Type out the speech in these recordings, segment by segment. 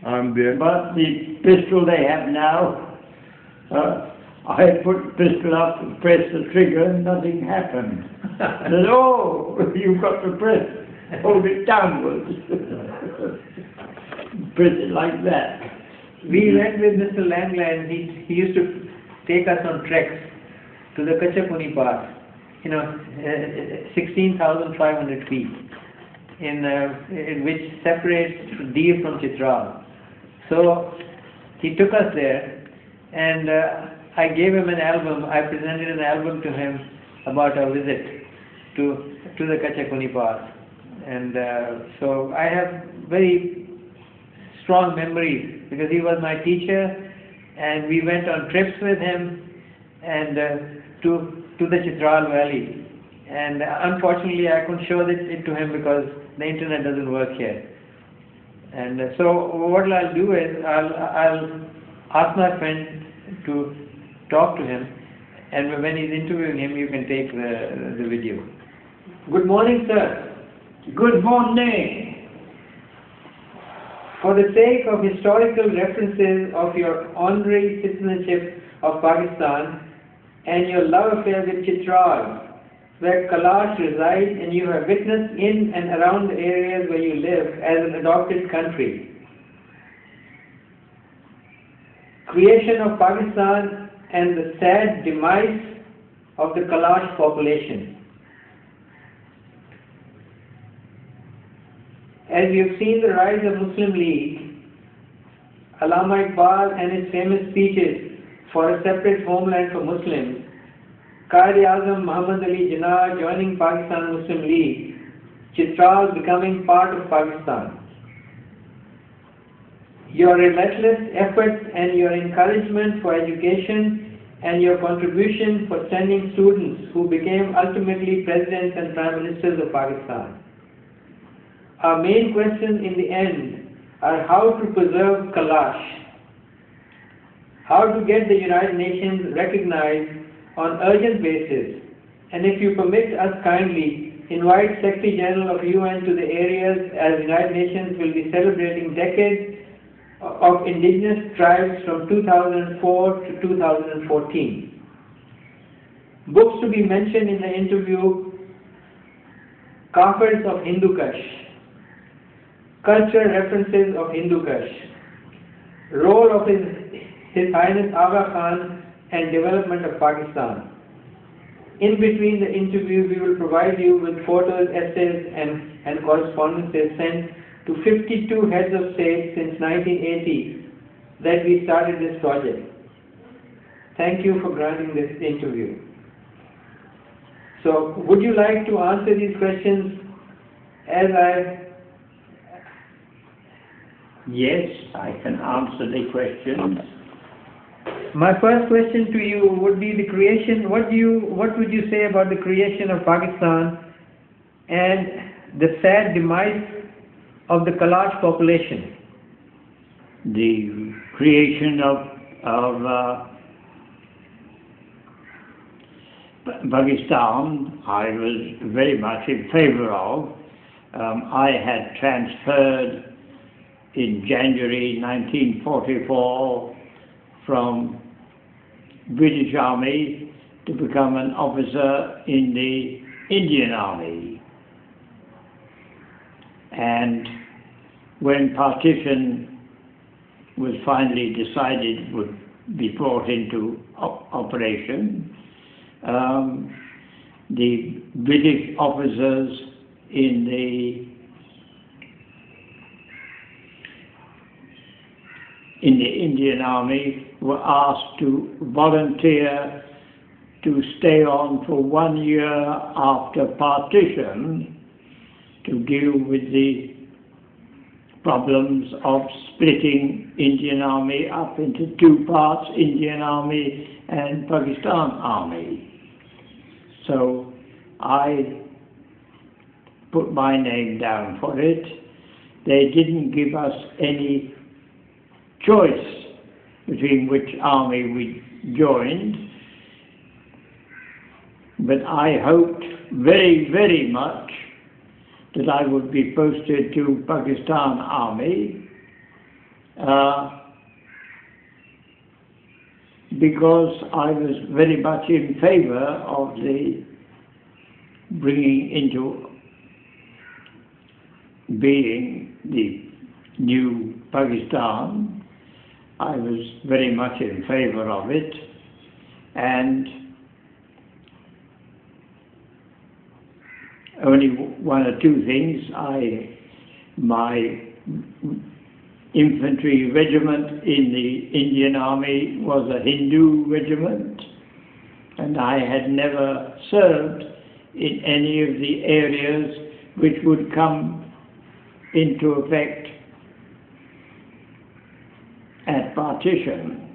I'm there. But the pistol they have now, I put the pistol up and pressed the trigger and nothing happened. I said, oh, you've got to hold it downwards. Press it like that. We went with Mr. Langlands. He used to take us on treks to the Kachapuni Pass, 16,500 feet, in which separates Dir from Chitral. So he took us there, and I gave him an album. I presented an album to him about our visit to the Kachapuni Pass, and so I have very strong memories because he was my teacher, and we went on trips with him and to the Chitral Valley. And unfortunately, I couldn't show it to him because the internet doesn't work here. And so what I'll do is I'll ask my friend to talk to him, and when he's interviewing him, you can take the video. Good morning, sir. Good morning. For the sake of historical references of your honorary citizenship of Pakistan and your love affair with Chitral, where Kalash resides and you have witnessed in and around the areas where you live as an adopted country, creation of Pakistan and the sad demise of the Kalash population. As you've seen the rise of Muslim League, Allama Iqbal and his famous speeches for a separate homeland for Muslims, Quaid-e-Azam Muhammad Ali Jinnah joining Pakistan Muslim League, Chitral becoming part of Pakistan. Your relentless efforts and your encouragement for education and your contribution for sending students who became ultimately presidents and prime ministers of Pakistan. Our main questions in the end are how to preserve Kalash, how to get the United Nations recognized on urgent basis, and if you permit us kindly, invite Secretary General of UN to the areas as United Nations will be celebrating decades of indigenous tribes from 2004 to 2014. Books to be mentioned in the interview: Coffers of Hindu Kush, Cultural References of Hindu Kush, Role of His Highness Aga Khan and Development of Pakistan. In between the interview, we will provide you with photos, essays and correspondences sent to 52 heads of state since 1980 that we started this project. Thank you for granting this interview. So, would you like to answer these questions as Yes, I can answer the questions. My first question to you would be the creation. What would you say about the creation of Pakistan and the sad demise of the Kalash population? The creation of Pakistan, I was very much in favor of. I had transferred in January 1944 from British Army to become an officer in the Indian Army. And when partition was finally decided would be brought into operation, the British officers in the Indian Army were asked to volunteer to stay on for 1 year after partition to deal with the problems of splitting Indian Army up into two parts, Indian Army and Pakistan Army. So I put my name down for it. They didn't give us any choice between which army we joined, but I hoped very, very much that I would be posted to Pakistan Army, because I was very much in favor of the bringing into being the new Pakistan. I was very much in favor of it, and only one or two things. My infantry regiment in the Indian Army was a Hindu regiment, and I had never served in any of the areas which would come into effect at partition.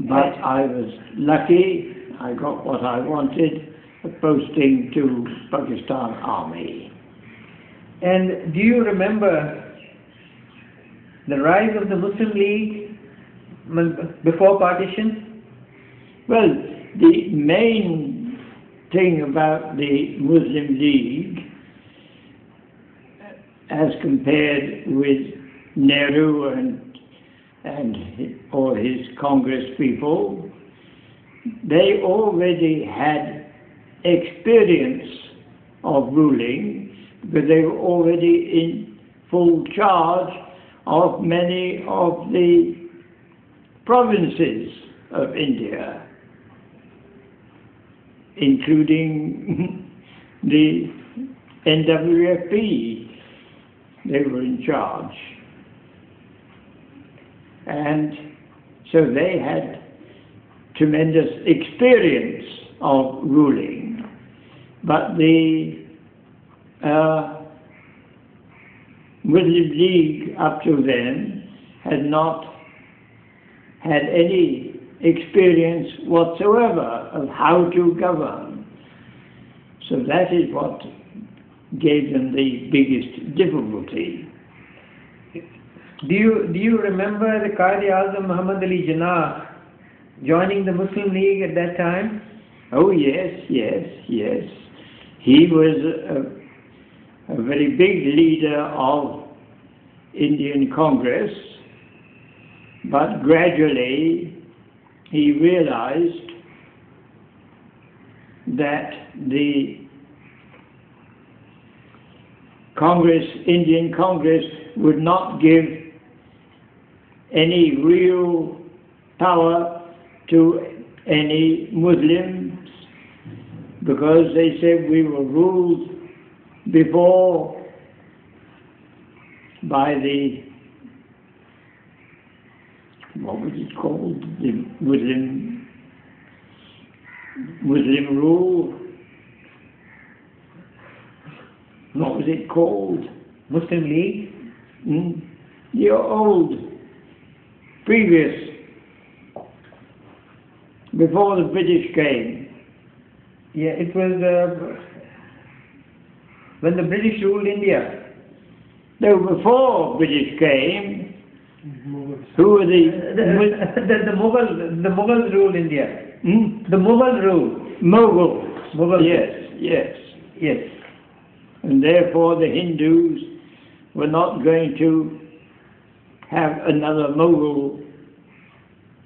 But I was lucky, I got what I wanted, a posting to Pakistan Army. And do you remember the rise of the Muslim League before partition? Well, the main thing about the Muslim League, as compared with Nehru and all his Congress people, they already had experience of ruling, because they were already in full charge of many of the provinces of India, including the NWFP. They were in charge. And so they had tremendous experience of ruling. But the Muslim League up to then had not had any experience whatsoever of how to govern. So that is what gave them the biggest difficulty. Do you remember the Qaid-e-Azam Muhammad Ali Jinnah joining the Muslim League at that time? Oh yes. He was a very big leader of Indian Congress, but gradually he realized that the Indian Congress would not give any real power to any Muslims, because they said we were ruled before by the, what was it called, the Muslim rule. What was it called? Muslim League? The old, previous, before the British came. Yeah, it was when the British ruled India. No, before British came, who were the Mughals ruled India. The Mughal ruled. Mughals. Yes. And therefore the Hindus were not going to have another Mughal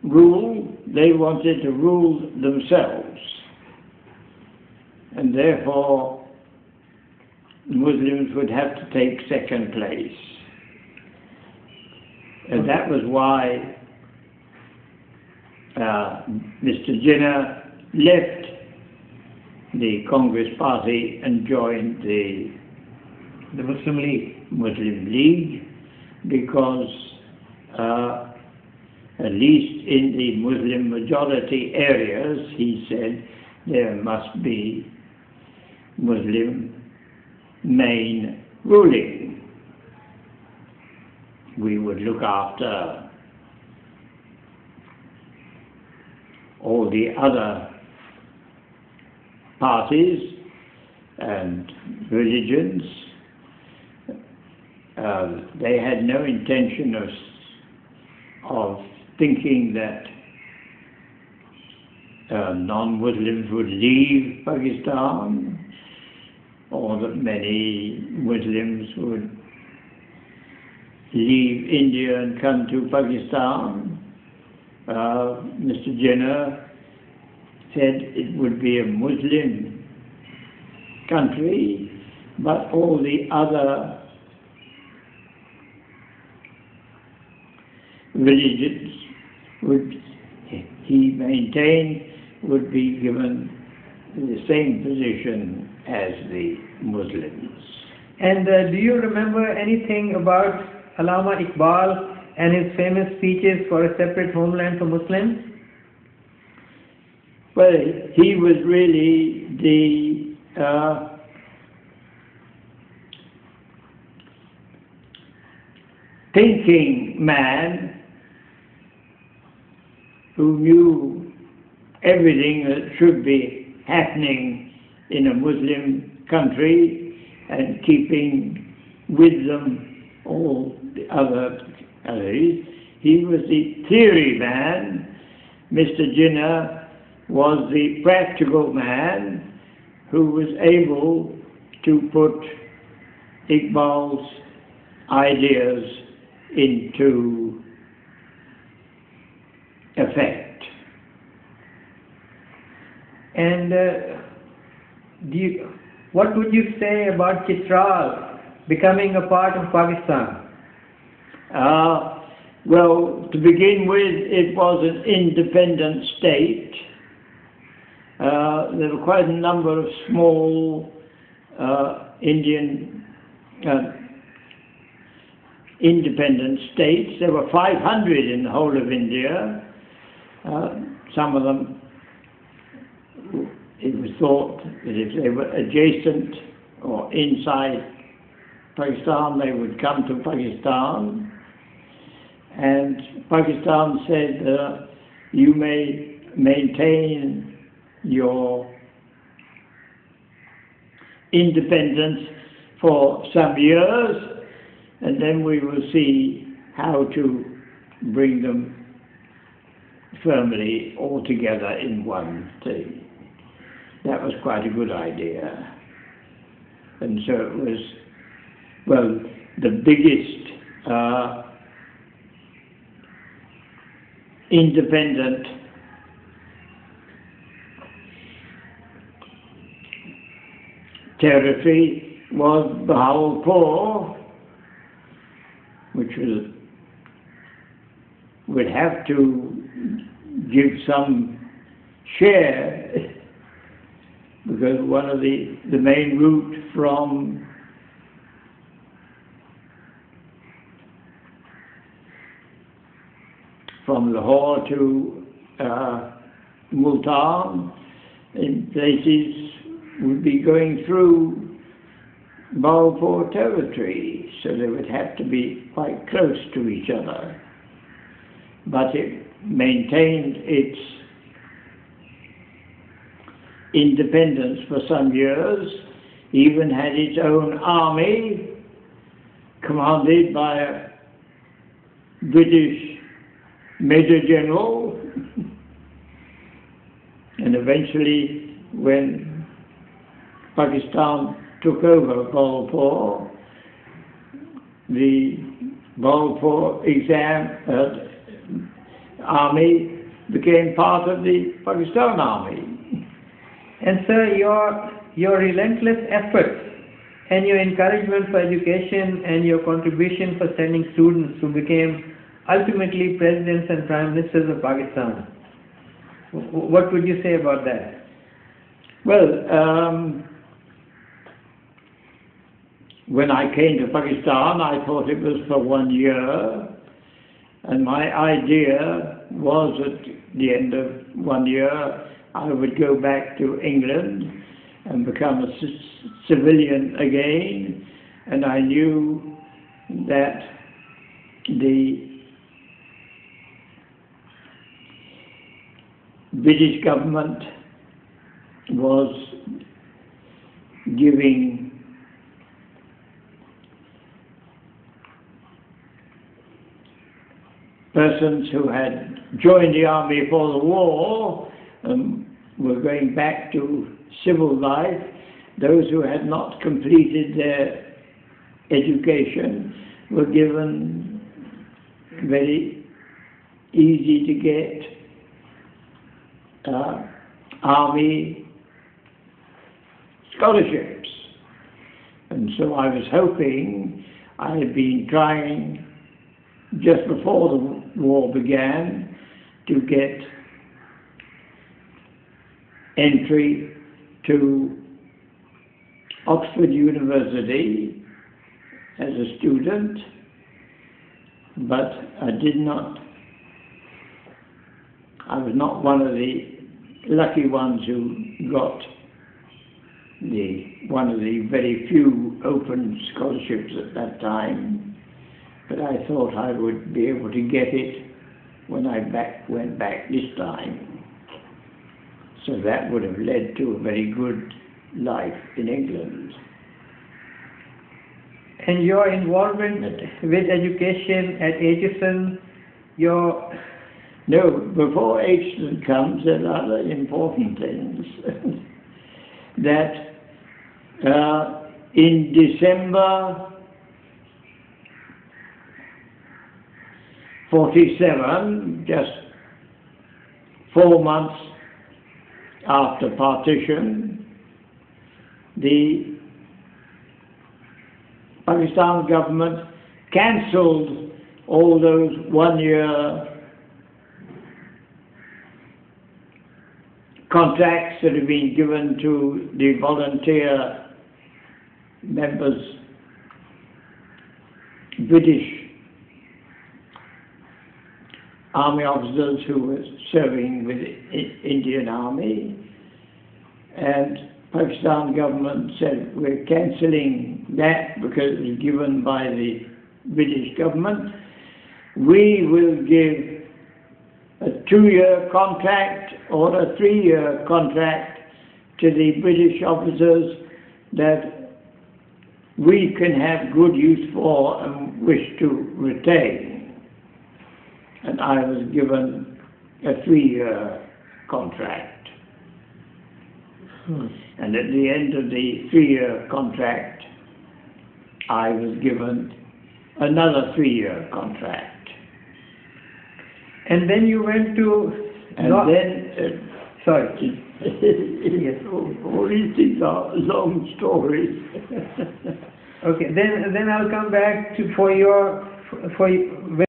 rule. They wanted to rule themselves. And therefore Muslims would have to take second place. And that was why Mr. Jinnah left the Congress Party and joined the Muslim League, because at least in the Muslim majority areas, he said, there must be Muslim main ruling. We would look after all the other parties and religions. They had no intention of thinking that non-Muslims would leave Pakistan, or that many Muslims would leave India and come to Pakistan, Mr. Jinnah said it would be a Muslim country, but all the other religions he maintained, would be given the same position as the Muslims. And do you remember anything about Allama Iqbal and his famous speeches for a separate homeland for Muslims? Well, he was really the thinking man who knew everything that should be happening in a Muslim country and keeping with them all the others. He was the theory man. Mr. Jinnah was the practical man who was able to put Iqbal's ideas into effect. And what would you say about Chitral becoming a part of Pakistan? Well, to begin with, it was an independent state. There were quite a number of small Indian independent states. There were 500 in the whole of India. Some of them, it was thought that if they were adjacent or inside Pakistan, they would come to Pakistan. And Pakistan said, you may maintain your independence for some years, and then we will see how to bring them firmly all together in one thing. That was quite a good idea. And so it was, well, the biggest independent territory was Bahawalpur, which would have to give some share, because one of the main route from Lahore to Multan in places would be going through Bahawalpur territory, so they would have to be quite close to each other. But it maintained its independence for some years, even had its own army, commanded by a British Major General, and eventually when Pakistan took over Bahawalpur, the Bahawalpur army became part of the Pakistan army. And sir, your relentless efforts and your encouragement for education and your contribution for sending students who became ultimately presidents and prime ministers of Pakistan, what would you say about that? Well, when I came to Pakistan, I thought it was for 1 year, and my idea was at the end of 1 year I would go back to England and become a civilian again, and I knew that the British government was giving persons who had joined the army for the war were going back to civil life. Those who had not completed their education were given very easy to get army scholarships. And so I was hoping, I had been trying just before the war began to get entry to Oxford University as a student, but I was not one of the lucky ones who got one of the very few open scholarships at that time, but I thought I would be able to get it when I went back this time. So that would have led to a very good life in England. And your involvement with education at Aitchison, No, before Aitchison comes, there are other important things. That in December 47, just 4 months after partition, the Pakistan government cancelled all those one-year contracts that have been given to the volunteer members, British army officers who were serving with the Indian Army, and Pakistan government said, we're cancelling that because it was given by the British government. We will give a 2-year contract or a 3-year contract to the British officers that we can have good use for and wish to retain. And I was given a 3-year contract. And at the end of the 3-year contract, I was given another 3-year contract. And then you went to... Sorry. Yes, all these things are long stories. Okay, then I'll come back to for